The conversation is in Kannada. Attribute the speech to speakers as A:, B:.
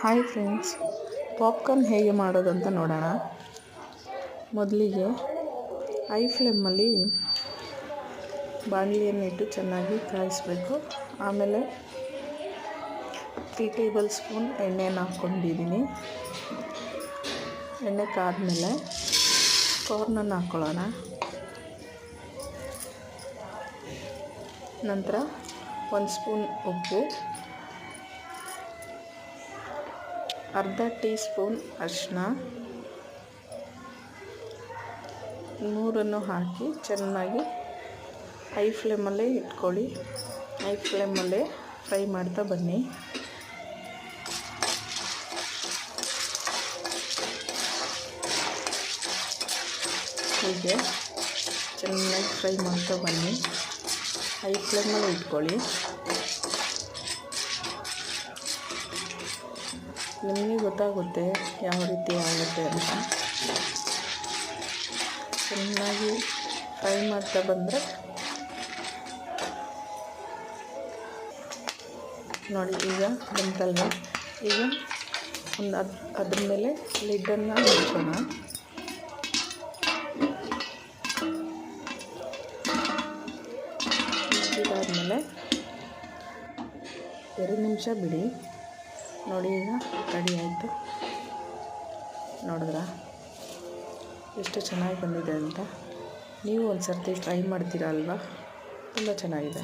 A: ಹಾಯ್ ಫ್ರೆಂಡ್ಸ್, ಪಾಪ್ಕಾರ್ನ್ ಹೇಗೆ ಮಾಡೋದಂತ ನೋಡೋಣ. ಮೊದಲಿಗೆ ಹೈ ಫ್ಲೇಮಲ್ಲಿ ಬಾಣಲಿಯನ್ನಿಟ್ಟು ಚೆನ್ನಾಗಿ ಕಾಯಿಸಬೇಕು. ಆಮೇಲೆ 3 ಟೇಬಲ್ ಸ್ಪೂನ್ ಎಣ್ಣೆಯನ್ನು ಹಾಕ್ಕೊಂಡಿದ್ದೀನಿ. ಎಣ್ಣೆ ಕಾದ್ಮೇಲೆ ಕಾರ್ನನ್ನು ಹಾಕ್ಕೊಳ್ಳೋಣ. ನಂತರ 1 ಸ್ಪೂನ್ ಉಪ್ಪು, ಅರ್ಧ ಟೀ ಸ್ಪೂನ್ ಅರಿಶಿನ, ಮೂರನ್ನು ಹಾಕಿ ಚೆನ್ನಾಗಿ ಹೈ ಫ್ಲೇಮಲ್ಲೇ ಇಟ್ಕೊಳ್ಳಿ. ಹೈ ಫ್ಲೇಮಲ್ಲೇ ಫ್ರೈ ಮಾಡ್ತಾ ಬನ್ನಿ. ಹೀಗೆ ಚೆನ್ನಾಗಿ ಫ್ರೈ ಮಾಡ್ತಾ ಬನ್ನಿ. ಹೈ ಫ್ಲೇಮಲ್ಲೇ ಇಟ್ಕೊಳ್ಳಿ. ನಿಮಗೆ ಗೊತ್ತಾಗುತ್ತೆ ಯಾವ ರೀತಿ ಆಗುತ್ತೆ ಅಂತ. ಚೆನ್ನಾಗಿ ಫ್ರೈ ಮಾಡ್ತಾ ಬಂದರೆ ನೋಡಿ, ಈಗ ಬಂತಲ್ವ. ಈಗ ಅದ್ರ ಮೇಲೆ ಲಿಡ್ಡನ್ನು ಮುಚ್ಚೋಣ. ಮುಚ್ಚಿದಾದ್ಮೇಲೆ 2 ನಿಮಿಷ ಬಿಡಿ. ನೋಡಿ, ಈಗ ರೆಡಿ ಆಯಿತು. ನೋಡಿದ್ರಾ ಎಷ್ಟು ಚೆನ್ನಾಗಿ ಬಂದಿದೆ ಅಂತ. ನೀವು ಒಂದು ಸರ್ತಿ ಟ್ರೈ ಮಾಡ್ತೀರಾ ಅಲ್ವಾ? ತುಂಬ ಚೆನ್ನಾಗಿದೆ.